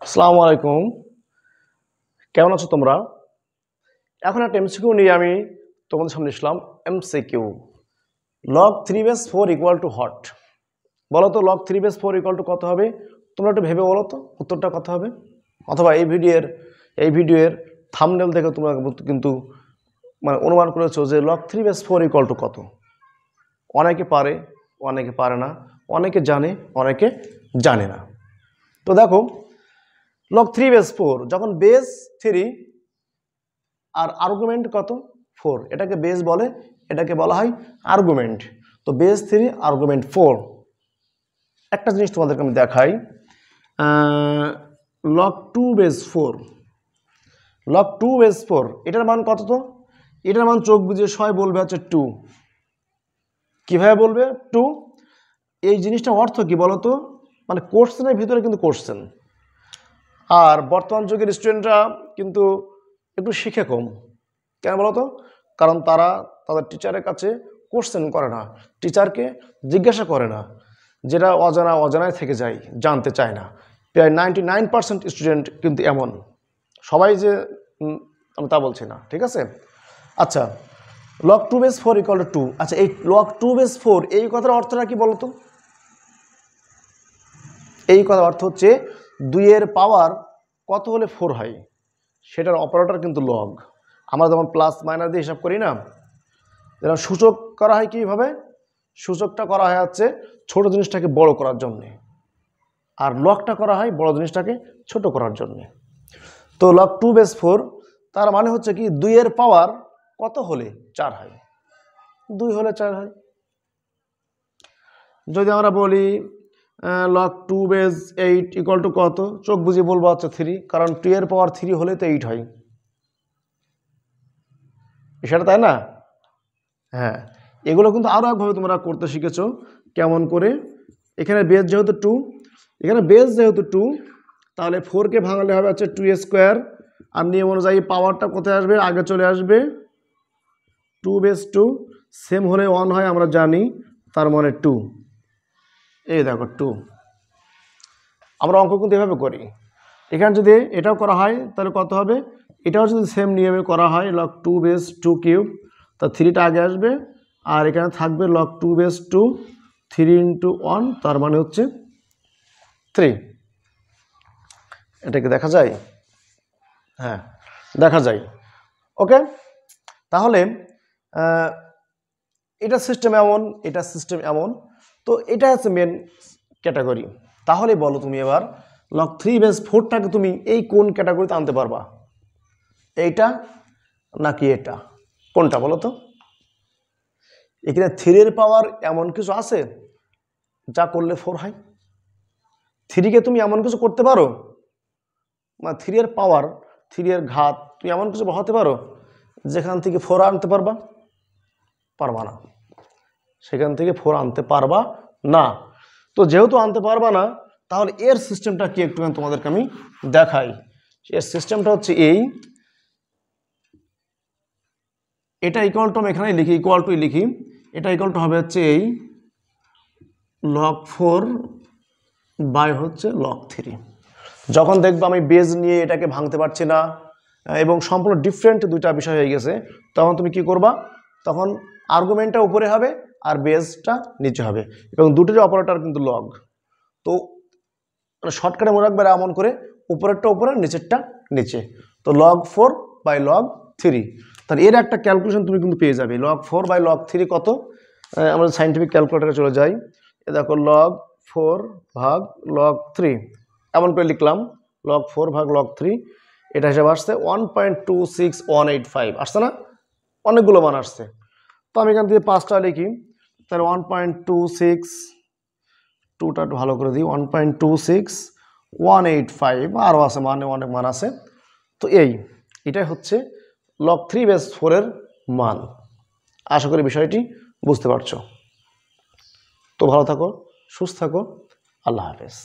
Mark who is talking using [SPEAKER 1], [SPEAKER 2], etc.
[SPEAKER 1] আসসালামু আলাইকুম, কেমন আছো তোমরা? এখন একটা এমসিকিউ নিয়ে আমি তোমাদের সামনে আসলাম। MCQ, log 3/4 equal to what. বলো তো লগ 3/4 ইকুয়াল টু কত হবে? তোমরা একটু ভেবে বলো তো উত্তরটা কত হবে। অথবা এই ভিডিওর থাম্বনেল দেখে তোমরা কিন্তু মানে অনুমান করেছো যে লগ 3/4 ইকুয়াল টু কত। অনেকে পারে, অনেকে পারে না, অনেকে জানে, অনেকে জানে না। তো দেখো, লগ 3/4 যখন বেস 3 আর আর্গুমেন্ট কত 4, এটাকে বেস বলে, এটাকে বলা হয় আর্গুমেন্ট। তো বেস 3 আর্গুমেন্ট 4। একটা জিনিস তোমাদেরকে আমি দেখাই, লগ 2/4, লগ 2/4 এটার মান কত? তো এটার মান চোখ বুঝে সবাই বলবে হচ্ছে 2। কিভাবে বলবে 2? এই জিনিসটা অর্থ কি বলতো? মানে কোশ্চেনের ভিতরে কিন্তু কোশ্চেন, আর বর্তমান যুগের স্টুডেন্টরা কিন্তু একটু শিখে কম। কেন বলতো? কারণ তারা তাদের টিচারের কাছে কোশ্চেন করে না, টিচারকে জিজ্ঞাসা করে না, যেটা অজানায় থেকে যায়, জানতে চায় না। প্রায় 99% স্টুডেন্ট কিন্তু এমন। সবাই যে আমি তা বলছি না, ঠিক আছে? আচ্ছা, লগ 2/4 ইকুয়াল টু 2। আচ্ছা, এই লগ 2/4 এই কথার অর্থটা কি বলতো? এই কথার অর্থ হচ্ছে 2-এর পাওয়ার কত হলে 4 হয়, সেটার অপারেটর কিন্তু লগ। আমরা যখন প্লাস মাইনাস দিয়ে হিসাব করি না, যেটা সূচক করা হয় কীভাবে? সূচকটা করা হয় হচ্ছে ছোট জিনিসটাকে বড় করার জন্যে, আর লগটা করা হয় বড় জিনিসটাকে ছোট করার জন্যে। তো লগ 2/4 তার মানে হচ্ছে কি 2-এর পাওয়ার কত হলে 4 হয়? 2 হলে 4 হয়। যদি আমরা বলি লগ 2/8 ইকুয়াল টু কত, চোখ বুঝিয়ে বলবো হচ্ছে 3, কারণ 2-এর পাওয়ার 3 হলে তো 8 হয়, সেটা তাই না? হ্যাঁ, এগুলো কিন্তু আরও একভাবে তোমরা করতে শিখেছো। কেমন করে? এখানে বেস যেহেতু 2, এখানে বেস যেহেতু 2, তাহলে 4কে ভাঙালে হবে হচ্ছে 2² আর নিয়ম অনুযায়ী পাওয়ারটা কোথায় আসবে? আগে চলে আসবে 2/2। সেম হলে 1 হয় আমরা জানি, তার মানে 2। এই দেখো 2। আমরা অঙ্ক কিন্তু এভাবে করি। এখানে যদি এটাও করা হয় তাহলে কত হবে? এটাও যদি সেম নিয়মে করা হয় লগ 2/2³ তা 3টা আগে আসবে, আর এখানে থাকবে লগ 2/2 3 × 1, তার মানে হচ্ছে 3। এটাকে দেখা যায়? হ্যাঁ, দেখা যায়। ওকে, তাহলে এটা সিস্টেম এমন, এটা সিস্টেম এমন। তো এটা হচ্ছে মেন ক্যাটাগরি। তাহলে বলো তুমি এবার লগ 3/4টাকে তুমি এই কোন ক্যাটাগরিতে আনতে পারবা? এইটা নাকি এটা? কোনটা বলো তো? এখানে 3-এর পাওয়ার এমন কিছু আছে যা করলে 4 হয়? 3কে তুমি এমন কিছু করতে পারো, মানে 3-এর পাওয়ার, 3-এর ঘাত তুমি এমন কিছু বসাতে পারো যেখান থেকে 4 আনতে পারবা? পারবা না, সেখান থেকে 4 আনতে পারবা না। তো যেহেতু আনতে পারবা না, তাহলে এর সিস্টেমটা কি একটু তোমাদেরকে আমি দেখাই। এর সিস্টেমটা হচ্ছে এই, এটা ইকুয়াল টু আমি এখানে লিখি, ইকুয়াল টু লিখি, এটা ইকুয়াল টু হবে হচ্ছে এই লগ 4 বাই হচ্ছে লগ 3। যখন দেখবো আমি বেজ নিয়ে এটাকে ভাঙতে পারছি না এবং সম্পূর্ণ ডিফারেন্ট দুইটা বিষয় হয়ে গেছে, তখন তুমি কি করবা? তখন আর্গুমেন্টটা উপরে হবে আর বেজটা নিচে হবে, এবং দুটোরই অপারেটর কিন্তু লগ। তো শর্টকাটে মনে রাখবে এমন করে, উপরেরটা উপরে, নিচেরটা নিচে। তো লগ 4 বাই লগ 3, তাহলে এর একটা ক্যালকুলেশন তুমি কিন্তু পেয়ে যাবে। লগ 4 বাই লগ 3 কত? আমরা সাইন্টিফিক ক্যালকুলেটারে চলে যাই। এ দেখো লগ 4 ভাগ লগ 3, এমন করে লিখলাম লগ 4 ভাগ লগ 3। এটা হিসাবে আসছে 1.26185, আসছে না? অনেকগুলো মান আসছে। তো আমি এখান থেকে 5টা লিখি, তাহলে 1.26, 2টা একটু ভালো করে দিই, 1.26185, আরও আছে মানে অনেক মান আছে। তো এটাই হচ্ছে লগ 3/4 মান। আশা করি বিষয়টি বুঝতে পারছো। তো ভালো থাকো, সুস্থ থাকো, আল্লাহ হাফেজ।